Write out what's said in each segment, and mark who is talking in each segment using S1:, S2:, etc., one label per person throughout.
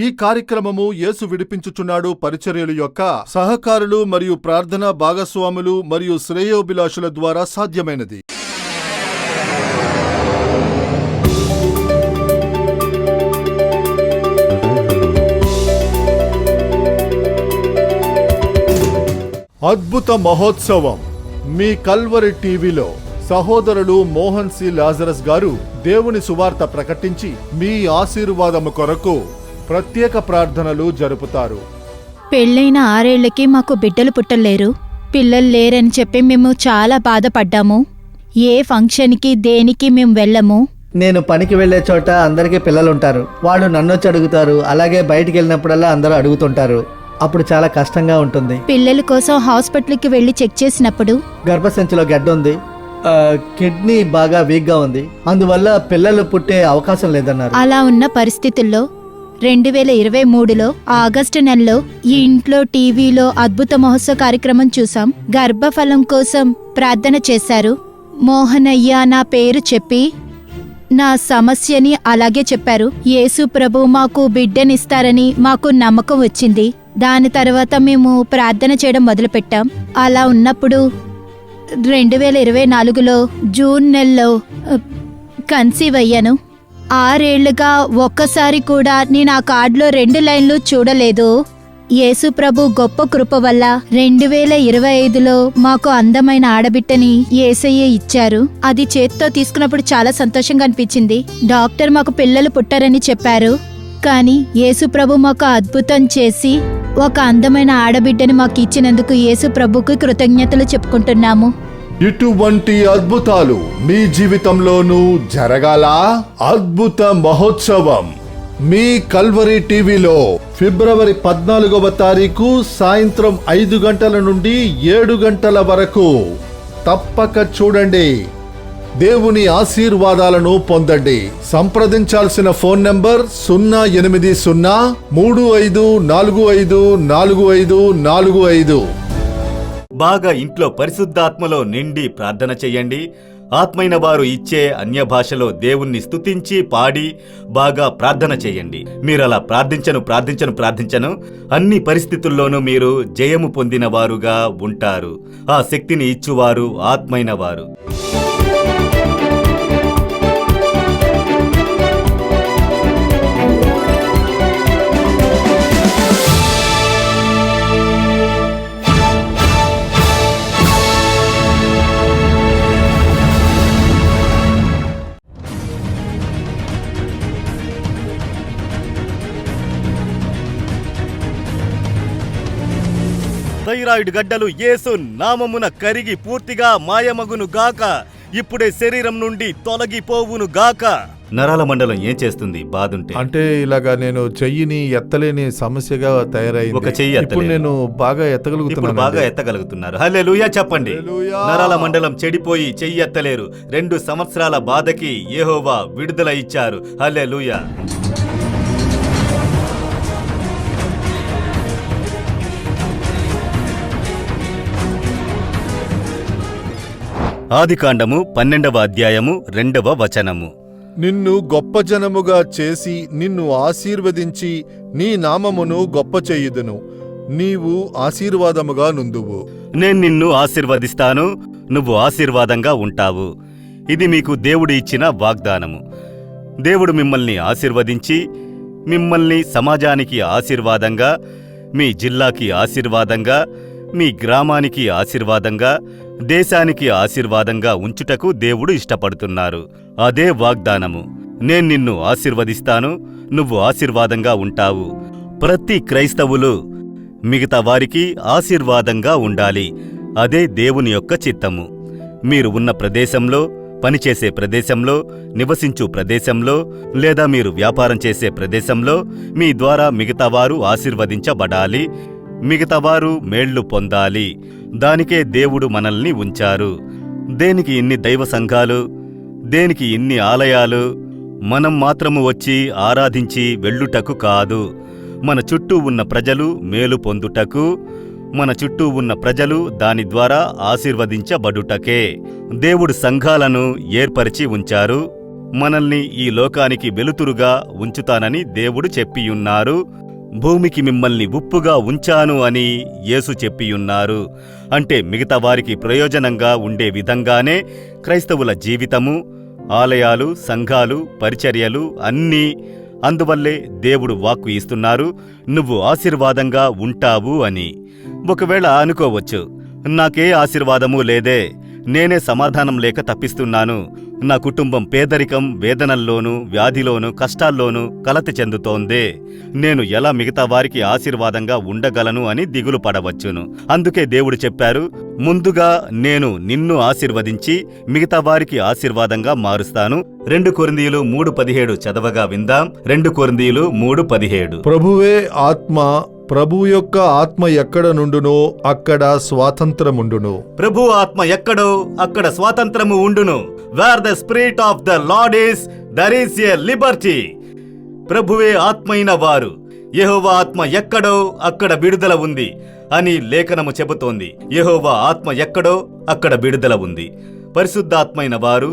S1: ఈ కార్యక్రమము యేసు విడిపించుచున్నాడు పరిచర్యలు యొక్క సహకారులు మరియు ప్రార్థనా భాగస్వాములు మరియు శ్రేయోభిలాషుల ద్వారా సాధ్యమైనది. అద్భుత మహోత్సవం మీ కల్వరి టీవీలో సహోదరులు మోహన్ సి లాజరస్ గారు దేవుని సువార్త ప్రకటించి మీ ఆశీర్వాదము కొరకు ప్రత్యేక ప్రార్థనలు జరుపుతారు.
S2: పెళ్ళైన 6 ఏళ్లకి మాకు బిడ్డలు పుట్టలేరు. పిల్లలు లేరని చెప్పి మేము చాలా బాధపడ్డాము. ఏ ఫంక్షన్కి దేనికి మేము వెళ్ళము.
S3: నేను పనికి వెళ్లే చోట అందరికీ పిల్లలుంటారు. వాళ్ళు నన్నొచ్చి అడుగుతారు. అలాగే బయటికి వెళ్ళినప్పుడల్లా అందరూ అడుగుతుంటారు. అప్పుడు చాలా కష్టంగా ఉంటుంది.
S2: పిల్లల కోసం హాస్పిటల్కి వెళ్ళి చెక్ చేసినప్పుడు
S3: గర్భసంచిలో గడ్డ ఉంది, కిడ్నీ బాగా వీక్గా ఉంది, అందువల్ల పిల్లలు పుట్టే అవకాశం లేదన్నారు.
S2: అలా ఉన్న పరిస్థితుల్లో 2023లో ఆగస్టు నెలలో ఈ ఇంట్లో టీవీలో అద్భుత మహోత్సవ కార్యక్రమం చూసాం. గర్భఫలం కోసం ప్రార్థన చేశారు. మోహనయ్య నా పేరు చెప్పి నా సమస్యని అలాగే చెప్పారు. యేసు ప్రభు మాకు బిడ్డనిస్తారని మాకు నమ్మకం వచ్చింది. దాని తర్వాత మేము ప్రార్థన చేయడం మొదలుపెట్టాం. అలా ఉన్నప్పుడు 2024లో జూన్ నెలలో కన్సీవ్ అయ్యాను. 6 ఏళ్లుగా ఒక్కసారి కూడా నేను ఆ కార్డులో 2 లైన్లు చూడలేదు. యేసు ప్రభు గొప్ప కృప వల్ల 2025లో మాకు అందమైన ఆడబిడ్డని యేసయ్య ఇచ్చారు. అది చేత్తో తీసుకున్నప్పుడు చాలా సంతోషంగా అనిపించింది. డాక్టర్ మాకు పిల్లలు పుట్టారని చెప్పారు. కానీ యేసు ప్రభు మాకు అద్భుతం చేసి ఒక అందమైన ఆడబిడ్డని మాకు ఇచ్చినందుకు యేసు ప్రభుకి కృతజ్ఞతలు చెప్పుకుంటున్నాము.
S1: ఇటువంటి అద్భుతాలు మీ జీవితంలోనూ జరగాల. అద్భుత మహోత్సవం మీ కల్వరి టీవీలో ఫిబ్రవరి 14వ తారీఖు సాయంత్రం 5 గంటల నుండి 7 గంటల వరకు తప్పక చూడండి. దేవుని ఆశీర్వాదాలను పొందండి. సంప్రదించాల్సిన ఫోన్ నంబర్ 08035454545.
S4: బాగా ఇంట్లో పరిశుద్ధాత్మలో నిండి ప్రార్థన చెయ్యండి. ఆత్మైన వారు ఇచ్చే అన్య భాషలో దేవుణ్ణి స్తుతించి పాడి బాగా ప్రార్థన చేయండి. మీరలా ప్రార్థించను అన్ని పరిస్థితుల్లోనూ మీరు జయము పొందిన వారుగా ఉంటారు. ఆ శక్తిని ఇచ్చువారు ఆత్మైన వారు. థైరాయిడ్ గడ్డలు యేసు నామమున కరిగి పూర్తిగా మాయమగును గాక. ఇప్పుడే శరీరం నుండి తొలగిపోవును గాక. నరాల మండలం ఏం చేస్తుంది బాదుంటే?
S1: అంటే ఇలాగా నేను చెయ్యిని ఎత్తలేని సమస్యగా తయారైంది.
S4: ఒక చెయ్యి
S1: ఇప్పుడు నేను బాగా ఎత్తగలుగుతున్నారు.
S4: హల్లెలూయా చెప్పండి. నరాల మండలం చెడిపోయి చెయ్యి ఎత్తలేరు. 2 సంవత్సరాల బాధకి యెహోవా విడుదల ఇచ్చారు. హల్లెలూయా. ఆదికాండము 12వ అధ్యాయము 2వ వచనము.
S1: నిన్ను గొప్ప జనముగా చేసి నిన్ను ఆశీర్వదించి నీ నామమును గొప్ప చేయుదును. నీవు ఆశీర్వాదముగా నుందువు.
S4: నేను నిన్ను ఆశీర్వదిస్తాను, నువ్వు ఆశీర్వాదంగా ఉంటావు. ఇది మీకు దేవుడు ఇచ్చిన వాగ్దానము. దేవుడు మిమ్మల్ని ఆశీర్వదించి మిమ్మల్ని సమాజానికి ఆశీర్వాదంగా, మీ జిల్లాకి ఆశీర్వాదంగా, మీ గ్రామానికి ఆశీర్వాదంగా, దేశానికి ఆశీర్వాదంగా ఉంచుటకు దేవుడు ఇష్టపడుతున్నారు. అదే వాగ్దానము. నేను నిన్ను ఆశీర్వదిస్తాను, నువ్వు ఆశీర్వాదంగా ఉంటావు. ప్రతి క్రైస్తవులు మిగతా వారికి ఆశీర్వాదంగా ఉండాలి. అదే దేవుని యొక్క చిత్తము. మీరు ఉన్న ప్రదేశంలో, పనిచేసే ప్రదేశంలో, నివసించు ప్రదేశంలో, లేదా మీరు వ్యాపారం చేసే ప్రదేశంలో మీ ద్వారా మిగతావారు ఆశీర్వదించబడాలి, మిగతావారు మేళ్లు పొందాలి. దానికే దేవుడు మనల్ని ఉంచారు. దేనికి ఇన్ని దైవ సంఘాలు, దేనికి ఇన్ని ఆలయాలు? మనం మాత్రము వచ్చి ఆరాధించి వెళ్ళుటకు కాదు. మన చుట్టూ ఉన్న ప్రజలు మేలు పొందుటకు, మన చుట్టూ ఉన్న ప్రజలు దాని ద్వారా ఆశీర్వదించబడుటకే దేవుడు సంఘాలను ఏర్పరిచి ఉంచారు. మనల్ని ఈ లోకానికి వెలుతురుగా ఉంచుతానని దేవుడు చెప్పియున్నారు. భూమికి మిమ్మల్ని ఉప్పుగా ఉంచాను అని యేసు చెప్పియున్నారు. అంటే మిగతా వారికి ప్రయోజనంగా ఉండే విధంగానే క్రైస్తవుల జీవితము, ఆలయాలు, సంఘాలు, పరిచర్యలు అన్నీ. అందువల్లే దేవుడు వాక్కు ఇస్తున్నారు, నువ్వు ఆశీర్వాదంగా ఉంటావు అని. ఒకవేళ అనుకోవచ్చు, నాకే ఆశీర్వాదమూ లేదే, నేనే సమాధానం లేక తప్పిస్తున్నాను, నా కుటుంబం పేదరికం, వేదనల్లోనూ, వ్యాధిలోనూ, కష్టాల్లోనూ కలత చెందుతోందే, నేను ఎలా మిగతా వారికి ఆశీర్వాదంగా ఉండగలను అని దిగులు పడవచ్చును. అందుకే దేవుడు చెప్పారు, ముందుగా నేను నిన్ను ఆశీర్వదించి మిగతా వారికి ఆశీర్వాదంగా మారుస్తాను. 2 కొరింథీయులు 3:17 చదవగా విందాం. 2 కొరింథీయులు 3:17.
S1: ప్రభువే ఆత్మ, ప్రభు యొక్క ఆత్మ ఎక్కడ నుండునో అక్కడ స్వాతంత్రముండును.
S4: ప్రభు ఆత్మ ఎక్కడో అక్కడ స్వాతంత్రము ఉండును. Where the spirit of the Lord is, there is a liberty. ప్రభువే ఆత్మైన వారు, యెహోవా ఆత్మ ఎక్కడో అక్కడ విడుదల ఉంది అని లేఖనము చెబుతోంది. యెహోవా ఆత్మ ఎక్కడో అక్కడ విడుదల ఉంది. పరిశుద్ధాత్మైన వారు,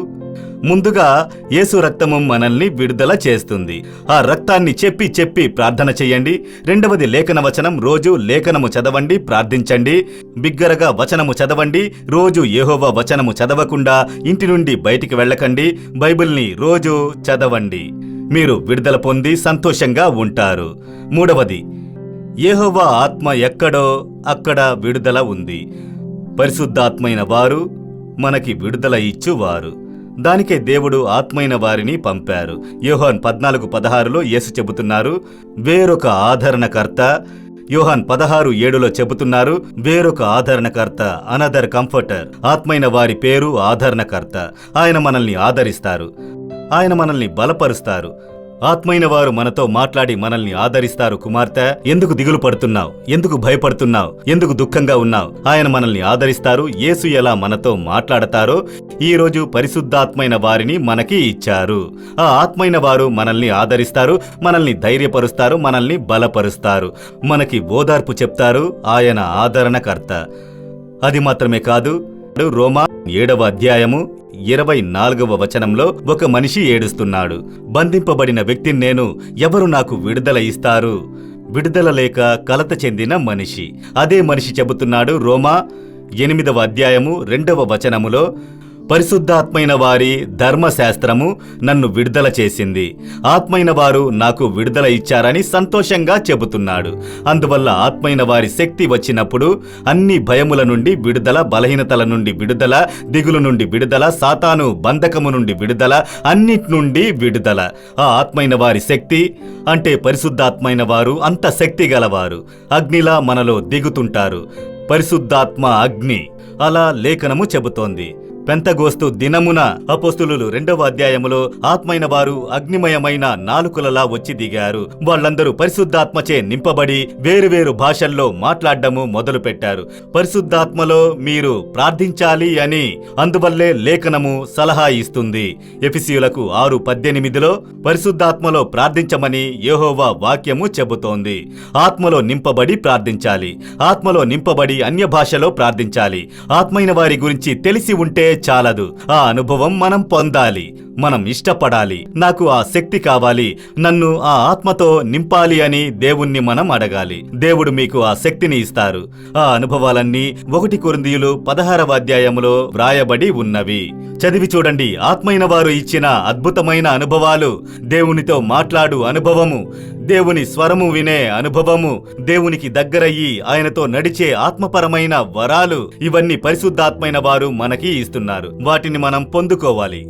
S4: ముందుగా యేసు రక్తము మనల్ని విడుదల చేస్తుంది. ఆ రక్తాన్ని చెప్పి చెప్పి ప్రార్థన చెయ్యండి. 2వది లేఖన వచనం, రోజు లేఖనము చదవండి, ప్రార్థించండి. బిగ్గరగా వచనము చదవండి. రోజు యెహోవా వచనము చదవకుండా ఇంటి నుండి బయటికి వెళ్ళకండి. బైబిల్ని రోజు చదవండి. మీరు విడుదల పొంది సంతోషంగా ఉంటారు. 3వది, యెహోవా ఆత్మ ఎక్కడో అక్కడ విడుదల ఉంది. పరిశుద్ధాత్మైన వారు మనకి విడుదల ఇచ్చువారు. దానికే దేవుడు ఆత్మైన వారిని పంపారు. యోహాన్ 14:16లో యేసు చెబుతున్నారు, వేరొక ఆదరణకర్త. యోహాన్ 16:7లో చెబుతున్నారు, వేరొక ఆదరణకర్త, అనదర్ కంఫర్టర్. ఆత్మైన వారి పేరు ఆదరణకర్త. ఆయన మనల్ని ఆదరిస్తారు, ఆయన మనల్ని బలపరుస్తారు. ఆత్మైన వారు మనతో మాట్లాడి మనల్ని ఆదరిస్తారు. కుమార్తె, ఎందుకు దిగులు పడుతున్నావు? ఎందుకు భయపడుతున్నావు? ఎందుకు దుఃఖంగా ఉన్నావు? ఆయన మనల్ని ఆదరిస్తారు. యేసు ఎలా మనతో మాట్లాడతారో ఈరోజు పరిశుద్ధాత్మైన వారిని మనకి ఇచ్చారు. ఆ ఆత్మైన వారు మనల్ని ఆదరిస్తారు, మనల్ని ధైర్యపరుస్తారు, మనల్ని బలపరుస్తారు, మనకి ఓదార్పు చెప్తారు. ఆయన ఆదరణకర్త. అది మాత్రమే కాదు, రోమా 7వ అధ్యాయము 24వ వచనంలో ఒక మనిషి ఏడుస్తున్నాడు. బంధింపబడిన వ్యక్తిని నేను, ఎవరు నాకు విడుదల ఇస్తారు? విడుదల లేక కలత చెందిన మనిషి. అదే మనిషి చెబుతున్నాడు రోమా 8వ అధ్యాయము 2వ వచనములో, పరిశుద్ధాత్మైన వారి ధర్మశాస్త్రము నన్ను విడుదల చేసింది, ఆత్మైన వారు నాకు విడుదల ఇచ్చారని సంతోషంగా చెబుతున్నాడు. అందువల్ల ఆత్మైన వారి శక్తి వచ్చినప్పుడు అన్ని భయముల నుండి విడుదల, బలహీనతల నుండి విడుదల, దిగులు నుండి విడుదల, సాతాను బంధకము నుండి విడుదల, అన్నిటి నుండి విడుదల. ఆ ఆత్మైన వారి శక్తి అంటే పరిశుద్ధాత్మైన వారు అంత శక్తి గలవారు. అగ్నిలా మనలో దిగుతుంటారు. పరిశుద్ధాత్మ అగ్ని, అలా లేఖనము చెబుతోంది. పెంతగోస్తు దినమున అపోస్తులు 2వ అధ్యాయములో ఆత్మైన వారు అగ్నిమయమైన నాలుకలలా వచ్చి దిగారు. వాళ్ళందరూ పరిశుద్ధాత్మచే నింపబడి వేరువేరు భాషల్లో మాట్లాడడము మొదలుపెట్టారు. పరిశుద్ధాత్మలో మీరు ప్రార్థించాలి అని అందువల్లే లేఖనము సలహా ఇస్తుంది. ఎఫెసీయులకు 6:18లో పరిశుద్ధాత్మలో ప్రార్థించమని యెహోవా వాక్యము చెబుతోంది. ఆత్మలో నింపబడి ప్రార్థించాలి, ఆత్మలో నింపబడి అన్య భాషలో ప్రార్థించాలి. ఆత్మైన వారి గురించి తెలిసి ఉంటే చాలదు, ఆ అనుభవం మనం పొందాలి, మనం ఇష్టపడాలి. నాకు ఆ శక్తి కావాలి, నన్ను ఆ ఆత్మతో నింపాలి అని దేవుణ్ణి మనం అడగాలి. దేవుడు మీకు ఆ శక్తిని ఇస్తారు. ఆ అనుభవాలన్నీ 1 కొరింథీయులు 16వ అధ్యాయములో వ్రాయబడి ఉన్నవి. చదివి చూడండి. ఆత్మైన వారు ఇచ్చిన అద్భుతమైన అనుభవాలు, దేవునితో మాట్లాడు అనుభవము, దేవుని స్వరము వినే అనుభవము, దేవునికి దగ్గరయ్యి ఆయనతో నడిచే ఆత్మపరమైన వరాలు, ఇవన్నీ పరిశుద్ధాత్మైన వారు మనకి ఇస్తున్నారు. వాటిని మనం పొందుకోవాలి.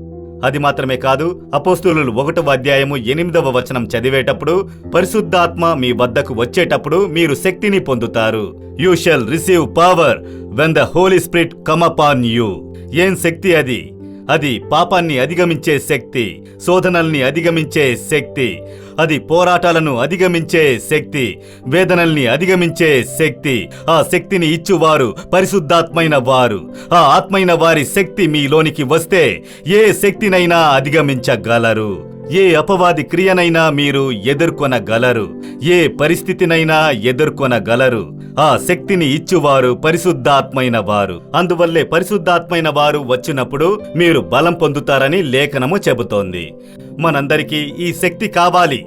S4: అది మాత్రమే కాదు, అపోస్తలులు 1వ అధ్యాయము 8వ వచనం చదివేటప్పుడు, పరిశుద్ధాత్మ మీ వద్దకు వచ్చేటప్పుడు మీరు శక్తిని పొందుతారు. You shall receive power when the Holy Spirit come upon you. ఏం శక్తి అది? అది పాపాన్ని అధిగమించే శక్తి, శోధనల్ని అధిగమించే శక్తి, అది పోరాటాలను అధిగమించే శక్తి, వేదనల్ని అధిగమించే శక్తి. ఆ శక్తిని ఇచ్చువారు పరిశుద్ధాత్మైన వారు. ఆ ఆత్మైన వారి శక్తి మీలోనికి వస్తే ఏ శక్తినైనా అధిగమించగలరు. ఏ అపవాది క్రియనైనా మీరు ఎదుర్కొనగలరు, ఏ పరిస్థితినైనా ఎదుర్కొనగలరు. ఆ శక్తిని ఇచ్చువారు పరిశుద్ధాత్మైన వారు. అందువల్లే పరిశుద్ధాత్మైన వారు వచ్చినప్పుడు మీరు బలం పొందుతారని లేఖనము చెబుతోంది. మనందరికీ ఈ శక్తి కావాలి.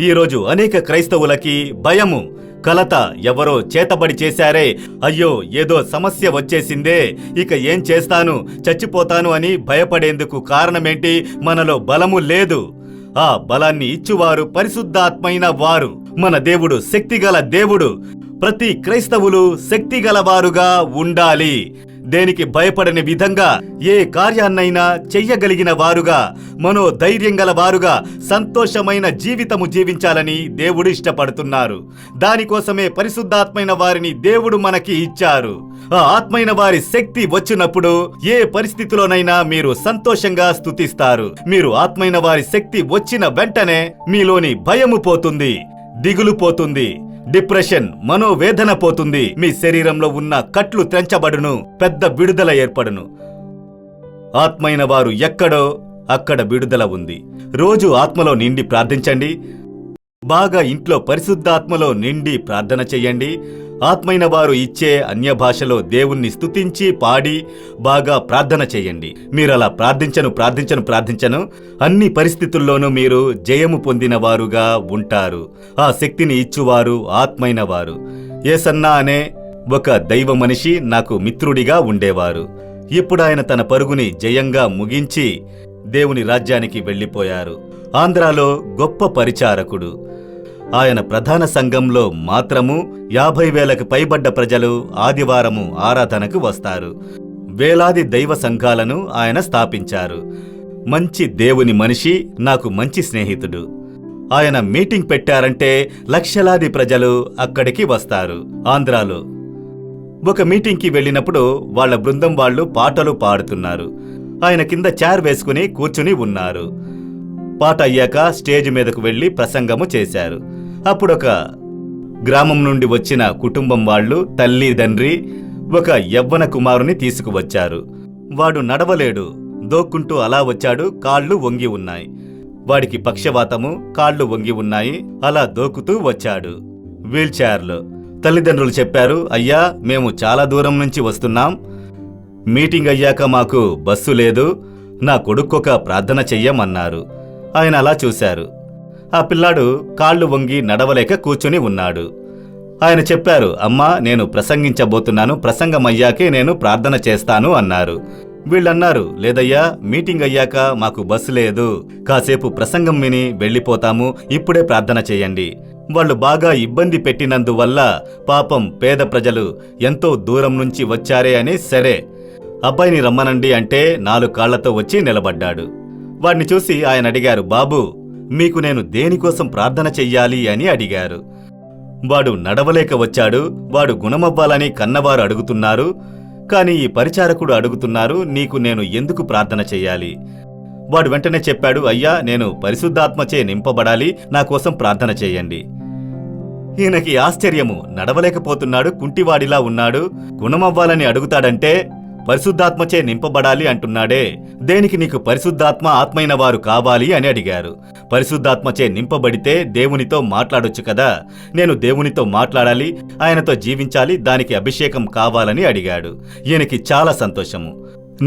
S4: ఈరోజు అనేక క్రైస్తవులకి భయము, కలత, ఎవరో చేతబడి చేశారే, అయ్యో ఏదో సమస్య వచ్చేసిందే, ఇక ఏం చేస్తాను, చచ్చిపోతాను అని భయపడేందుకు కారణమేంటి? మనలో బలము లేదు. ఆ బలాన్ని ఇచ్చువారు పరిశుద్ధాత్మైన వారు. మన దేవుడు శక్తిగల దేవుడు. ప్రతి క్రైస్తవులు శక్తిగలవారుగా ఉండాలి. దేనికి భయపడని విధంగా ఏ కార్యాన్నైనా చెయ్యగలిగిన వారుగా, మనోధైర్యం గల వారుగా సంతోషమైన జీవితము జీవించాలని దేవుడు ఇష్టపడుతున్నారు. దానికోసమే పరిశుద్ధాత్మైన వారిని దేవుడు మనకి ఇచ్చారు. ఆ ఆత్మైన వారి శక్తి వచ్చినప్పుడు ఏ పరిస్థితిలోనైనా మీరు సంతోషంగా స్తుతిస్తారు. మీరు ఆత్మైన వారి శక్తి వచ్చిన వెంటనే మీలోని భయము పోతుంది, దిగులు పోతుంది, డిప్రెషన్, మనోవేదన పోతుంది. మీ శరీరంలో ఉన్న కట్లు తెంచబడును, పెద్ద విడుదల ఏర్పడును. ఆత్మైన వారు ఎక్కడో అక్కడ విడుదల ఉంది. రోజు ఆత్మలో నిండి ప్రార్థించండి. బాగా ఇంట్లో పరిశుద్ధాత్మలో నిండి ప్రార్థన చెయ్యండి. ఆత్మైన వారు ఇచ్చే అన్య భాషలో దేవుణ్ణి స్తుతించి పాడి బాగా ప్రార్థన చెయ్యండి. మీరలా ప్రార్థించను అన్ని పరిస్థితుల్లోనూ మీరు జయము పొందిన వారుగా ఉంటారు. ఆ శక్తిని ఇచ్చువారు ఆత్మైన వారు. యేసన్నా అనే ఒక దైవ మనిషి నాకు మిత్రుడిగా ఉండేవారు. ఇప్పుడు ఆయన తన పరుగుని జయంగా ముగించి దేవుని రాజ్యానికి వెళ్ళిపోయారు. ఆంధ్రాలో గొప్ప పరిచారకుడు. ఆయన ప్రధాన సంఘంలో మాత్రము 50,000కు పైబడ్డ ప్రజలు ఆదివారము ఆరాధనకు వస్తారు. వేలాది దైవ సంఘాలను ఆయన స్థాపించారు. మంచి దేవుని మనిషి, నాకు మంచి స్నేహితుడు. ఆయన మీటింగ్ పెట్టారంటే లక్షలాది ప్రజలు అక్కడికి వస్తారు. ఆంధ్రాలో ఒక మీటింగ్కి వెళ్ళినప్పుడు వాళ్ళ బృందం వాళ్ళు పాటలు పాడుతున్నారు. ఆయన కింద చైర్ వేసుకుని కూర్చుని ఉన్నారు. పాట అయ్యాక స్టేజ్ మీదకు వెళ్లి ప్రసంగము చేశారు. అప్పుడొక గ్రామం నుండి వచ్చిన కుటుంబం వాళ్ళు తల్లి తండ్రి ఒక యవ్వన కుమారుని తీసుకువచ్చారు. వాడు నడవలేడు, దోక్కుంటూ అలా వచ్చాడు. కాళ్ళు వంగి ఉన్నాయి. వాడికి పక్షవాతము, కాళ్ళు వంగి ఉన్నాయి. అలా దోకుతూ వచ్చాడు వీల్ చైర్లో. తల్లిదండ్రులు చెప్పారు, అయ్యా మేము చాలా దూరం నుంచి వస్తున్నాం, మీటింగ్ అయ్యాక మాకు బస్సు లేదు, నా కొడుక్కొక ప్రార్థన చెయ్యమన్నారు. ఆయన అలా చూశారు. ఆ పిల్లాడు కాళ్ళు వంగి నడవలేక కూర్చుని ఉన్నాడు. ఆయన చెప్పారు, అమ్మా నేను ప్రసంగించబోతున్నాను, ప్రసంగం అయ్యాకే నేను ప్రార్థన చేస్తాను అన్నారు. వీళ్ళన్నారు, లేదయ్యా మీటింగ్ అయ్యాక మాకు బస్సు లేదు, కాసేపు ప్రసంగం విని వెళ్ళిపోతాము, ఇప్పుడే ప్రార్థన చేయండి. వాళ్ళు బాగా ఇబ్బంది పెట్టినందువల్ల పాపం పేద ప్రజలు ఎంతో దూరం నుంచి వచ్చారే అని సరే అబ్బాయిని రమ్మనండి అంటే 4 కాళ్లతో వచ్చి నిలబడ్డాడు. వాడిని చూసి ఆయన అడిగారు, బాబూ మీకు నేను దేనికోసం ప్రార్థన చెయ్యాలి అని అడిగారు. వాడు నడవలేక వచ్చాడు, వాడు గుణమవ్వాలని కన్నవారు అడుగుతున్నారు, కాని ఈ పరిచారకుడు అడుగుతున్నారు, నీకు నేను ఎందుకు ప్రార్థన చెయ్యాలి? వాడు వెంటనే చెప్పాడు, అయ్యా నేను పరిశుద్ధాత్మచే నింపబడాలి, నా కోసం ప్రార్థన చెయ్యండి. ఈయనకి ఆశ్చర్యము, నడవలేకపోతున్నాడు, కుంటివాడిలా ఉన్నాడు, గుణమవ్వాలని అడుగుతాడంటే పరిశుద్ధాత్మచే నింపబడాలి అంటున్నాడే, దేనికి నీకు పరిశుద్ధాత్మ ఆత్మైన వారు కావాలి అని అడిగారు. పరిశుద్ధాత్మచే నింపబడితే దేవునితో మాట్లాడొచ్చు కదా, నేను దేవునితో మాట్లాడాలి, ఆయనతో జీవించాలి, దానికి అభిషేకం కావాలని అడిగాడు. ఈయనకి చాలా సంతోషము.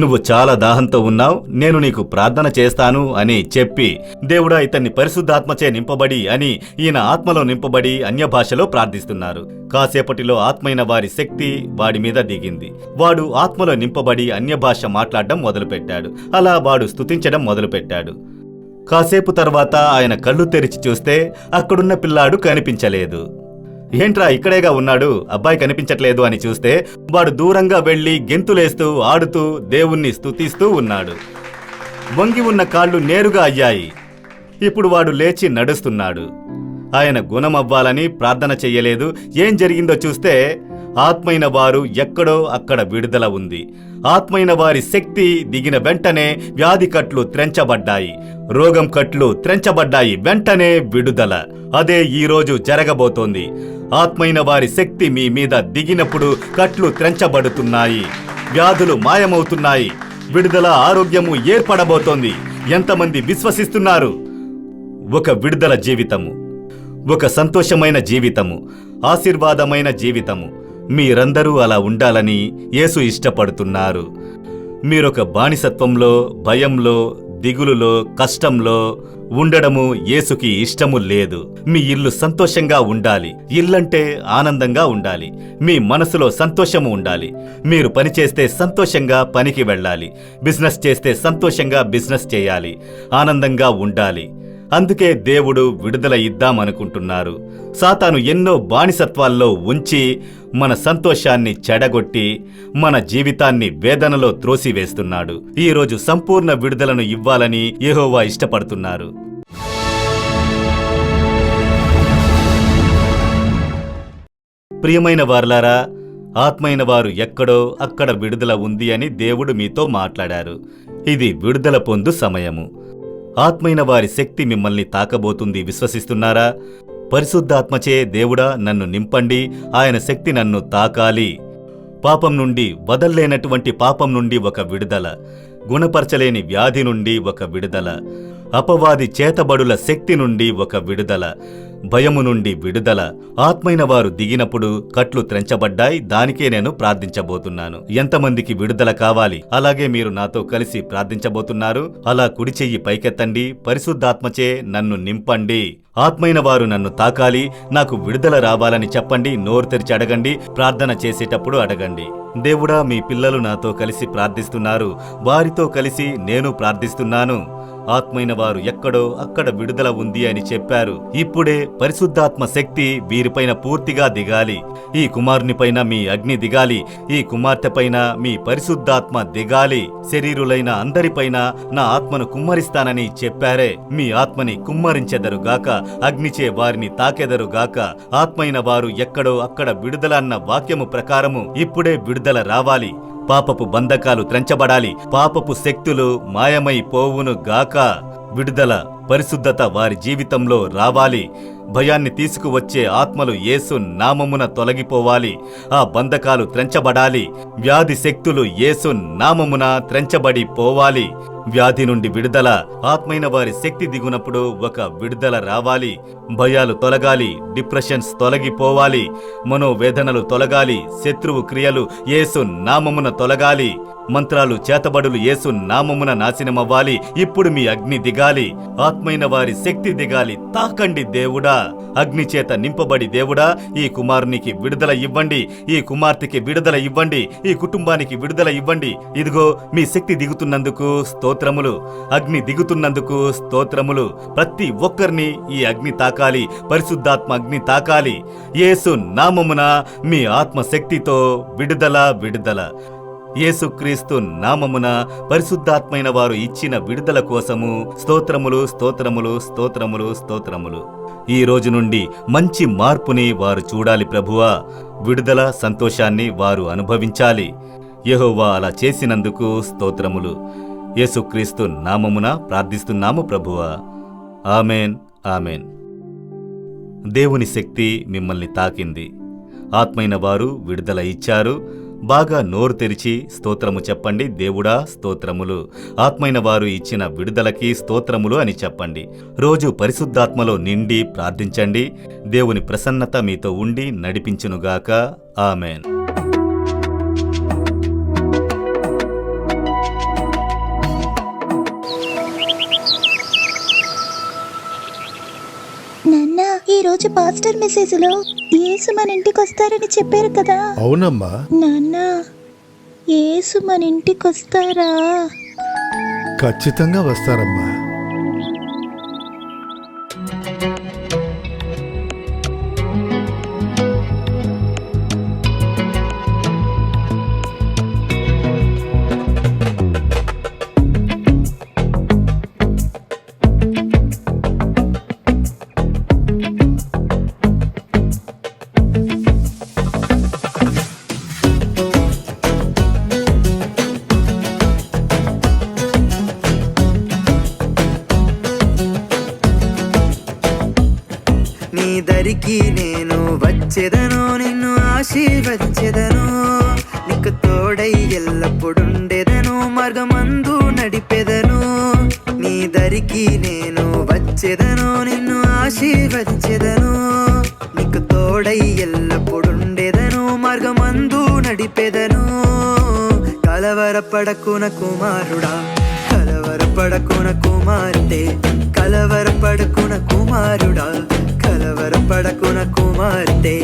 S4: నువ్వు చాలా దాహంతో ఉన్నావు, నేను నీకు ప్రార్థన చేస్తాను అని చెప్పి దేవుడా ఇతన్ని పరిశుద్ధాత్మచే నింపబడి అని ఈయన ఆత్మలో నింపబడి అన్య భాషలో ప్రార్థిస్తున్నారు. కాసేపటిలో ఆత్మైన వారి శక్తి వాడి మీద దిగింది. వాడు ఆత్మలో నింపబడి అన్య భాష మాట్లాడడం మొదలుపెట్టాడు. అలా వాడు స్తుతించడం మొదలుపెట్టాడు. కాసేపు తర్వాత ఆయన కళ్ళు తెరిచి చూస్తే అక్కడున్న పిల్లాడు కనిపించలేదు. ఏంట్రా ఇక్కడేగా ఉన్నాడు, అబ్బాయి కనిపించట్లేదు అని చూస్తే వాడు దూరంగా వెళ్లి గెంతులేస్తూ ఆడుతూ దేవుణ్ణి స్తుతిస్తూ ఉన్నాడు. వంగి ఉన్న కాళ్ళు నేరుగా అయ్యాయి. ఇప్పుడు వాడు లేచి నడుస్తున్నాడు. ఆయన గుణమవ్వాలని ప్రార్థన చెయ్యలేదు. ఏం జరిగిందో చూస్తే ఆత్మైన వారు ఎక్కడో అక్కడ విడుదల ఉంది. ఆత్మైన వారి శక్తి దిగిన వెంటనే వ్యాధి కట్లు త్రెంచబడ్డాయి, రోగం కట్లు త్రెంచబడ్డాయి, వెంటనే విడుదల. అదే ఈరోజు జరగబోతోంది. ఆత్మైన వారి శక్తి మీ మీద దిగినప్పుడు కట్లు త్రెంచబడుతున్నాయి, వ్యాధులు మాయమవుతున్నాయి, విడుదల ఆరోగ్యము ఏర్పడబోతోంది. ఎంతమంది విశ్వసిస్తున్నారు? ఒక విడుదల జీవితము, ఒక సంతోషమైన జీవితము, ఆశీర్వాదమైన జీవితము. మీరందరూ అలా ఉండాలని యేసు ఇష్టపడుతున్నారు. మీరొక బానిసత్వంలో, భయంలో, దిగులులో, కష్టంలో ఉండడము యేసుకి ఇష్టము లేదు. మీ ఇల్లు సంతోషంగా ఉండాలి. ఇల్లంటే ఆనందంగా ఉండాలి. మీ మనసులో సంతోషము ఉండాలి. మీరు పని చేస్తే సంతోషంగా పనికి వెళ్ళాలి. బిజినెస్ చేస్తే సంతోషంగా బిజినెస్ చేయాలి. ఆనందంగా ఉండాలి. అందుకే దేవుడు విడుదల ఇద్దామనుకుంటున్నారు. సాతాను ఎన్నో బానిసత్వాల్లో ఉంచి మన సంతోషాన్ని చెడగొట్టి మన జీవితాన్ని వేదనలో త్రోసివేస్తున్నాడు. ఈరోజు సంపూర్ణ విడుదలను ఇవ్వాలని యెహోవా ఇష్టపడుతున్నారు. ప్రియమైన వారలారా, ఆత్మైన వారు ఎక్కడో అక్కడ విడుదల ఉంది అని దేవుడు మీతో మాట్లాడారు. ఇది విడుదల పొందు సమయము. ఆత్మైన వారి శక్తి మిమ్మల్ని తాకబోతుంది. విశ్వసిస్తున్నారా? పరిశుద్ధాత్మచే దేవుడా నన్ను నింపండి, ఆయన శక్తి నన్ను తాకాలి. పాపం నుండి, వదల్లేనటువంటి పాపం నుండి ఒక విడుదల, గుణపరచలేని వ్యాధి నుండి ఒక విడుదల, అపవాది చేతబడుల శక్తి నుండి ఒక విడుదల, భయము నుండి విడుదల. ఆత్మైన వారు దిగినప్పుడు కట్లు త్రెంచబడ్డాయి. దానికే నేను ప్రార్థించబోతున్నాను. ఎంతమందికి విడుదల కావాలి? అలాగే మీరు నాతో కలిసి ప్రార్థించబోతున్నారు. అలా కుడి చెయ్యి పైకెత్తండి. పరిశుద్ధాత్మచే నన్ను నింపండి. ఆత్మైన వారు నన్ను తాకాలి, నాకు విడుదల రావాలని చెప్పండి. నోరు తెరిచి అడగండి. ప్రార్థన చేసేటప్పుడు అడగండి. దేవుడా, మీ పిల్లలు నాతో కలిసి ప్రార్థిస్తున్నారు. వారితో కలిసి నేను ప్రార్థిస్తున్నాను. ఆత్మైన వారు ఎక్కడో అక్కడ విడుదల ఉంది అని చెప్పారు. ఇప్పుడే పరిశుద్ధాత్మ శక్తి వీరిపైన పూర్తిగా దిగాలి. ఈ కుమారునిపైన మీ అగ్ని దిగాలి. ఈ కుమార్తెపైన మీ పరిశుద్ధాత్మ దిగాలి. శరీరులైన అందరిపైన నా ఆత్మను కుమ్మరిస్తానని చెప్పారే. మీ ఆత్మని కుమ్మరించెదరుగాక, అగ్నిచే వారిని తాకెదరుగాక. ఆత్మైన వారు ఎక్కడో అక్కడ విడుదల అన్న వాక్యము ప్రకారము ఇప్పుడే విడుదల రావాలి. పాపపు బంధకాలు త్రెంచబడాలి. పాపపు శక్తులు మాయమైపోవును గాక. విడుదల, పరిశుద్ధత వారి జీవితంలో రావాలి. భయాన్ని తీసుకువచ్చే ఆత్మలు యేసు నామమున తొలగిపోవాలి. ఆ బంధకాలు త్రెంచబడాలి. వ్యాధి శక్తులు యేసు నామమున త్రెంచబడి పోవాలి. వ్యాధి నుండి విడుదల. ఆత్మైన వారి శక్తి దిగునప్పుడు ఒక విడుదల రావాలి. భయాలు తొలగాలి. డిప్రెషన్స్ తొలగిపోవాలి. మనోవేదనలు తొలగాలి. శత్రువు క్రియలు యేసు నామమున తొలగాలి. మంత్రాలు, చేతబడులు యేసు నామమున నాశనమవ్వాలి. ఇప్పుడు మీ అగ్ని దిగాలి. ఆత్మైన వారి శక్తి దిగాలి. తాకండి దేవుడా. అగ్ని చేత నింపబడి దేవుడా, ఈ కుమారునికి విడుదల ఇవ్వండి. ఈ కుమార్తెకి విడుదల ఇవ్వండి. ఈ కుటుంబానికి విడుదల ఇవ్వండి. ఇదిగో మీ శక్తి దిగుతున్నందుకు స్తోత్రములు. అగ్ని దిగుతున్నందుకు స్తోత్రములు. ప్రతి ఒక్కరిని ఈ అగ్ని తాకాలి. పరిశుద్ధాత్మ అగ్ని తాకాలి. యేసు నామమున మీ ఆత్మశక్తితో విడుదల, విడుదల. యేసుక్రీస్తు నామమున పరిశుద్ధాత్మైన వారు ఇచ్చిన విడుదల కోసము స్తోత్రములు, స్తోత్రములు, స్తోత్రములు, స్తోత్రములు. ఈ రోజు నుండి మంచి మార్పుని వారు చూడాలి ప్రభువా. విడుదల, సంతోషాన్ని వారు అనుభవించాలి. యెహోవా అలా చేసినందుకు స్తోత్రములు. యేసుక్రీస్తు నామమున ప్రార్థిస్తున్నాము ప్రభువా. Amen, amen. దేవుని శక్తి మిమ్మల్ని తాకింది. ఆత్మైన వారు విడుదల ఇచ్చారు. బాగా నోరు తెరిచి స్తోత్రము చెప్పండి. దేవుడా స్తోత్రములు. ఆత్మైన వారు ఇచ్చిన విడుదలకి స్తోత్రములు అని చెప్పండి. రోజు పరిశుద్ధాత్మలో నిండి ప్రార్థించండి. దేవుని ప్రసన్నత మీతో ఉండి నడిపించునుగాక. ఆమెన్.
S5: ఈ రోజు పాస్టర్ మెసేజ్ లో యేసు మన ఇంటికి వస్తారని చెప్పారు కదా.
S1: అవునమ్మా.
S5: నాన్న, యేసు మన ఇంటికి వస్తారా?
S1: ఖచ్చితంగా వస్తారమ్మా.
S6: నీ దరికి నేను వచ్చెదను, నిన్ను ఆశీర్వదించెదను. నీకు తోడై ఎల్లప్పుడుండెదను, మార్గమందు నడిపెదను. నీ దరికి నేను వచ్చెదను నిన్ను ఆశీర్వదించెదను నీకు తోడై ఎల్లప్పుడుండెదను మార్గమందు నడిపెదను కలవరపడకున కుమారుడా కలవరపడకున కుమార్తె కలవరపడకున కుమారుడా కలవరపడకున కుమార్తె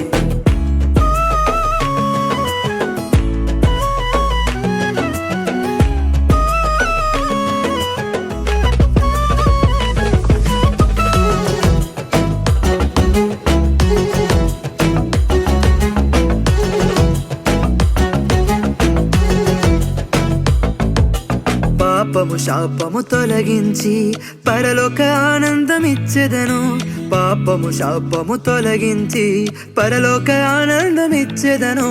S6: పాపము శాపము తొలగించి పరలోక ఆనందమిచ్చెదను పాపము శాపము తొలగించి పరలోక ఆనందమిచ్చెదను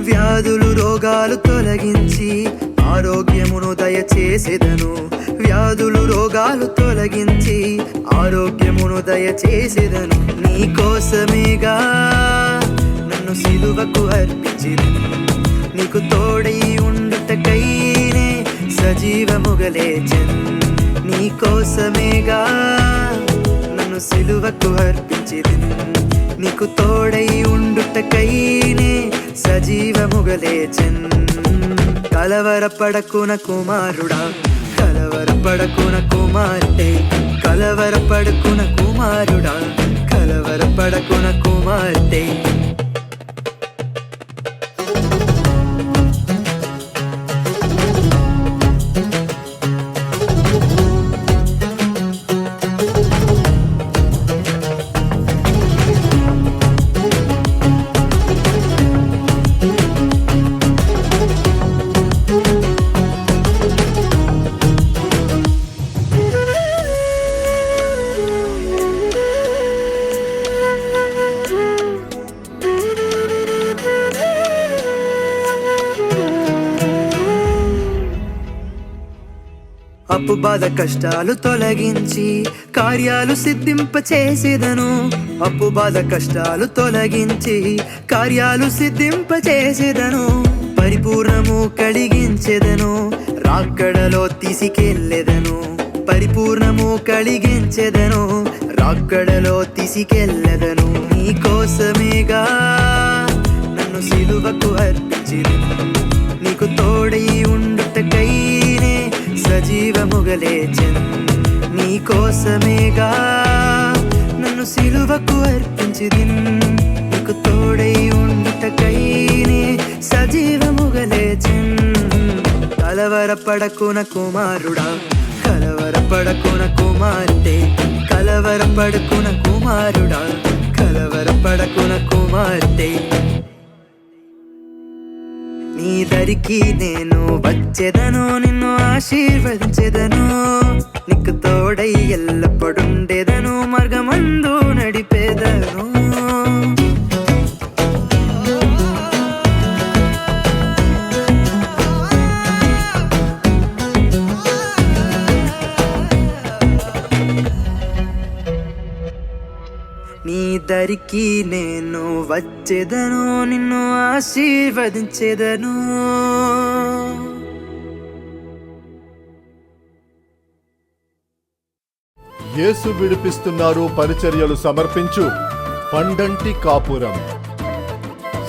S6: వ్యాధులు రోగాలు తొలగించి ఆరోగ్యమును దయచేసెదను వ్యాధులు రోగాలు తొలగించి ఆరోగ్యమును దయచేసెదను నీ కోసమేగా నన్ను సిలువకు అర్పించెదను నీకు తోడై ఉండుటకైనే సజీవముగలేచెన్ నీ కోసమేగా నన్ను సిలువకు అర్పించెదను నీకు తోడై ఉండుటకైనే సజీవముగలేచెన్ కలవరపడకున కుమారుడా కలవరపడకున కుమార్తె కలవరపడకున కుమారుడా కలవరపడకున కుమార్తె అప్పు బాధ కష్టాలు తొలగించి కార్యాలు సిద్ధింప చేసేదను అప్పు బాధ కష్టాలు తొలగించి కార్యాలు సిద్ధింప చేసేదను పరిపూర్ణము కలిగించెదను రాక్కడలో తీసుకెళ్ళెదను పరిపూర్ణము కలిగించెదను రాక్కడలో తీసుకెళ్ళెదను నీ కోసమేగా నన్ను సిలువకు అర్పించెదను నీకు తోడై ఉండుటకైనే సజీవముగలేచెన్ నీ కోసమేగా నన్ను సిలువకు అర్పించెదను నీకు తోడై ఉండుటకైనే సజీవముగలేచెన్ కలవరపడకున కుమారుడా కలవరపడకున కుమార్తె కలవరపడకున కుమారుడా కలవరపడకున కుమార్తె నీ దరికి నేను వచ్చెదను నిన్ను ఆశీర్వదించెదను నీకు తోడై ఎల్లప్పుడుండెదను మార్గమందు నడిపెదను నీ దరికి నేను వచ్చెదను నిన్ను ఆశీర్వదించెదను
S1: యేసు విడిపిస్తున్నారు పరిచర్యలు సమర్పించు పండంటి కాపురం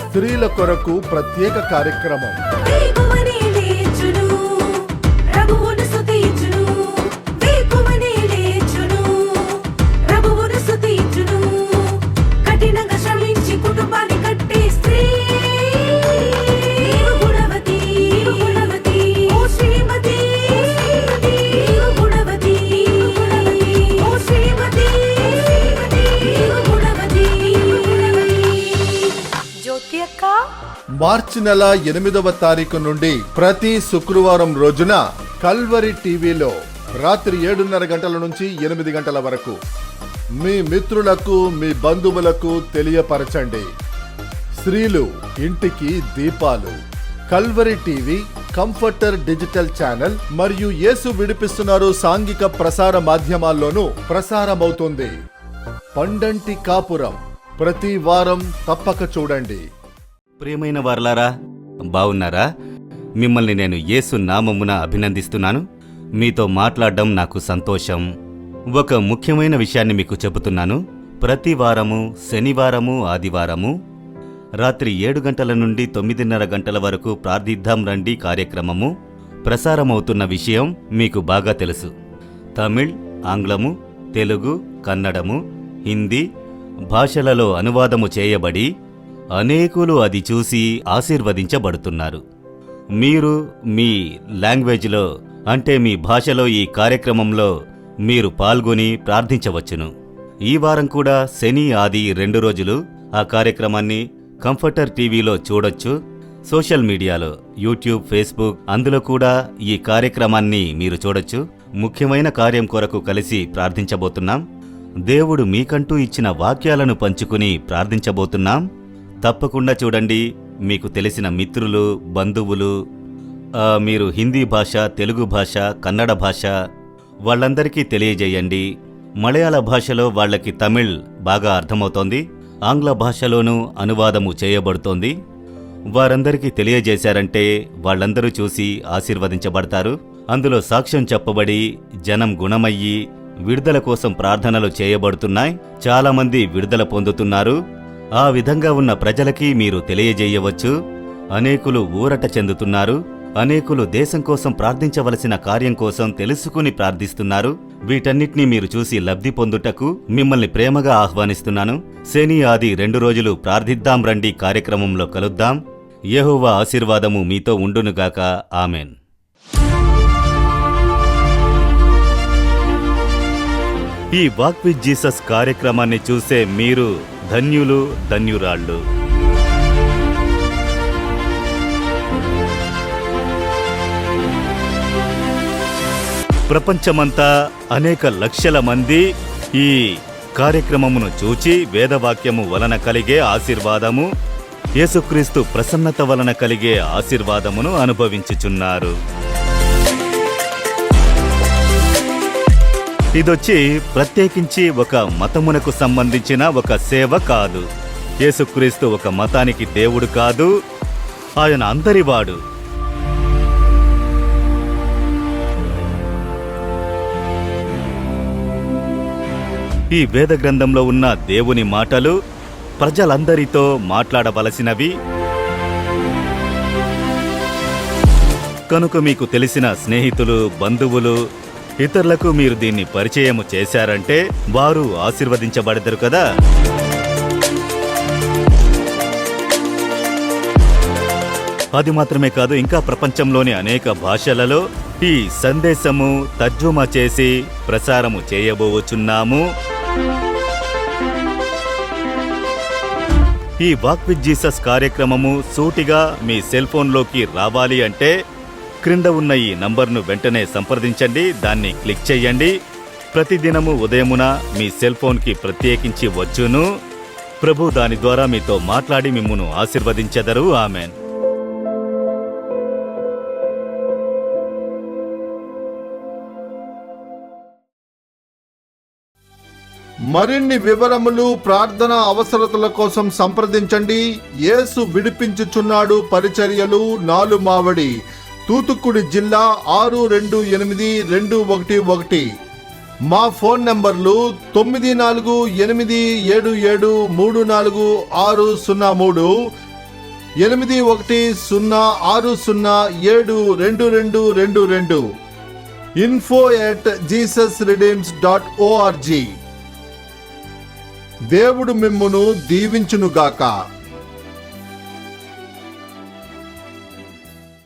S1: స్త్రీల కొరకు ప్రత్యేక కార్యక్రమం మార్చి నెల 8వ తారీఖు నుండి ప్రతి శుక్రవారం రోజున కల్వరి టీవీలో రాత్రి 7:30 గంటల నుంచి 8 గంటల వరకు మీ మిత్రులకు మీ బంధువులకు తెలియపరచండి. స్త్రీలు ఇంటికి దీపాలు. Calvary TV, comforter digital channel మరియు యేసు విడిపిస్తున్నారు సాంఘిక ప్రసార మాధ్యమాల్లోనూ ప్రసారమవుతుంది. పండంటి కాపురం ప్రతి వారం తప్పక చూడండి.
S4: ప్రియమైన వారలారా, బావున్నారా? మిమ్మల్ని నేను యేసు నామమున అభినందిస్తున్నాను. మీతో మాట్లాడడం నాకు సంతోషం. ఒక ముఖ్యమైన విషయాన్ని మీకు చెబుతున్నాను. ప్రతి వారము శనివారము ఆదివారము రాత్రి 7 గంటల నుండి 9:30 గంటల వరకు ప్రార్థిద్దాం రండి కార్యక్రమము ప్రసారమవుతున్న విషయం మీకు బాగా తెలుసు. తమిళ్, ఆంగ్లము, తెలుగు, కన్నడము, హిందీ భాషలలో అనువాదము చేయబడి అనేకులు అది చూసి ఆశీర్వదించబడుతున్నారు. మీరు మీ లాంగ్వేజ్లో అంటే మీ భాషలో ఈ కార్యక్రమంలో మీరు పాల్గొని ప్రార్థించవచ్చును. ఈ వారం కూడా శని ఆది 2 రోజులు ఆ కార్యక్రమాన్ని కంఫర్టర్ టీవీలో చూడొచ్చు. సోషల్ మీడియాలో యూట్యూబ్, ఫేస్బుక్ అందులో కూడా ఈ కార్యక్రమాన్ని మీరు చూడొచ్చు. ముఖ్యమైన కార్యం కొరకు కలిసి ప్రార్థించబోతున్నాం. దేవుడు మీకంటూ ఇచ్చిన వాక్యాలను పంచుకుని ప్రార్థించబోతున్నాం. తప్పకుండా చూడండి. మీకు తెలిసిన మిత్రులు, బంధువులు, మీరు హిందీ భాష, తెలుగు భాష, కన్నడ భాష వాళ్ళందరికీ తెలియజేయండి. మలయాళ భాషలో వాళ్ళకి తమిళ్ బాగా అర్థమవుతోంది. ఆంగ్ల భాషలోనూ అనువాదము చేయబడుతోంది. వారందరికీ తెలియజేశారంటే వాళ్ళందరూ చూసి ఆశీర్వదించబడతారు. అందులో సాక్ష్యం చెప్పబడి జనం గుణమయ్యి విడుదల కోసం ప్రార్థనలు చేయబడుతున్నాయి. చాలామంది విడుదల పొందుతున్నారు. ఆ విధంగా ఉన్న ప్రజలకి మీరు తెలియజేయవచ్చు. అనేకులు ఊరట చెందుతున్నారు. అనేకులు దేశం కోసం ప్రార్థించవలసిన కార్యం కోసం తెలుసుకుని ప్రార్థిస్తున్నారు. వీటన్నిటినీ మీరు చూసి లబ్ధి పొందుటకు మిమ్మల్ని ప్రేమగా ఆహ్వానిస్తున్నాను. శని ఆది 2 రోజులు ప్రార్థిద్దాం రండి కార్యక్రమంలో కలుద్దాం. యెహోవా ఆశీర్వాదము మీతో ఉండునుగాక. ఆమెన్. ఈ వాక్ విత్ జీసస్ కార్యక్రమాన్ని చూసే మీరు ధన్యులు, ధన్యురాళ్ళు. ప్రపంచమంతా అనేక లక్షల మంది ఈ కార్యక్రమమును చూచి వేదవాక్యము వలన కలిగే ఆశీర్వాదము, యేసుక్రీస్తు ప్రసన్నత వలన కలిగే ఆశీర్వాదమును అనుభవించుచున్నారు. ఇదొచ్చి ప్రత్యేకించి ఒక మతమునకు సంబంధించిన ఒక సేవ కాదు. యేసుక్రీస్తు ఒక మతానికి దేవుడు కాదు, ఆయన అందరివాడు. ఈ వేద గ్రంథంలో ఉన్న దేవుని మాటలు ప్రజలందరితో మాట్లాడవలసినవి. కనుక మీకు తెలిసిన స్నేహితులు, బంధువులు, ఇతరులకు మీరు దీన్ని పరిచయము చేశారంటే వారు ఆశీర్వదించబడతారు కదా. అది మాత్రమే కాదు, ఇంకా ప్రపంచంలోని అనేక భాషలలో ఈ సందేశము తర్జుమా చేసి ప్రసారము చేయబోచున్నాము. ఈ వాక్ విత్ జీసస్ కార్యక్రమము సూటిగా మీ సెల్ ఫోన్లోకి రావాలి అంటే క్రింద ఉన్న ఈ నంబర్ను వెంటనే సంప్రదించండి. దాన్ని క్లిక్ చేయండి. ప్రతిదినము ఉదయమున మీ సెల్ ఫోన్కి ప్రత్యేకించి వచ్చును. ప్రభు దాని ద్వారా మీతో మాట్లాడి మిమ్మును ఆశీర్వదించెదరు. ఆమెన్.
S1: మరిన్ని వివరములు, ప్రార్థన అవసరతల కోసం సంప్రదించండి. యేసు విడిపించుచున్నాడు పరిచర్యలు, 4 మావడి, తూతుక్కుడి జిల్లా 628211. మా ఫోన్ నంబర్లు 9487734603, 8106072222, info@jesusredeems.org. దేవుడు మిమ్మును దీవించునుగాక.